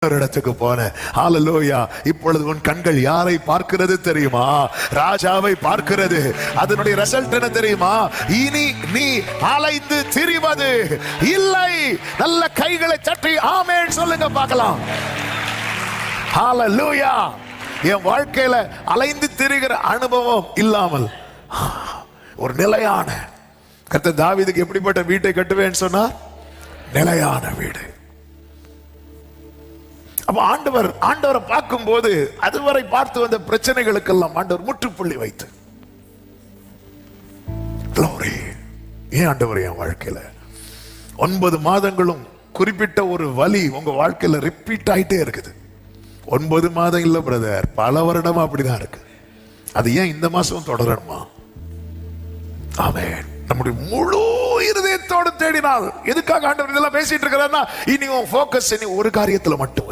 இடத்துக்கு போன ஹalleluya. இப்பொழுது உன் கண்கள் யாரை பார்க்கிறது தெரியுமா? ராஜாவை பார்க்கிறது. அதனுடைய ரிசல்ட் என்ன தெரியுமா? இனி நீ அலைந்து திரிவது இல்லை. நல்ல கைகளை தட்டி ஆமென் சொல்லுங்க பார்க்கலாம். ஹalleluya. என் வாழ்க்கையில அலைந்து திரிகிற அனுபவம் இல்லாமல் ஒரு நிலையான, கர்த்தர் தாவீதுக்கு எப்படிப்பட்ட வீட்டை கட்டுவேன்னு சொன்னார்? நிலையான வீடு. அப்ப ஆண்டவரை பார்க்கும் போது அதுவரை பார்த்து வந்த பிரச்சனைகளுக்கெல்லாம் ஆண்டவர் முற்றுப்புள்ளி வைத்து, ஏன் ஆண்டவர் என் வாழ்க்கையில 9 மாதங்களும் குறிப்பிட்ட ஒரு வலி உங்க வாழ்க்கையில ரிப்பீட் ஆயிட்டே இருக்குது. 9 மாதம் இல்ல பிரதர், பல வருடமா அப்படிதான் இருக்கு. அது ஏன் இந்த மாசம் தொடரணுமா? ஆமென். நம்முடைய முழு இருதயத்தோடு தேடினால், எதுக்காக ஆண்டவர் இதெல்லாம் பேசிட்டு இருக்கிறார்னா, இனி உன் போக்கஸ் இனி ஒரு காரியத்துல மட்டும்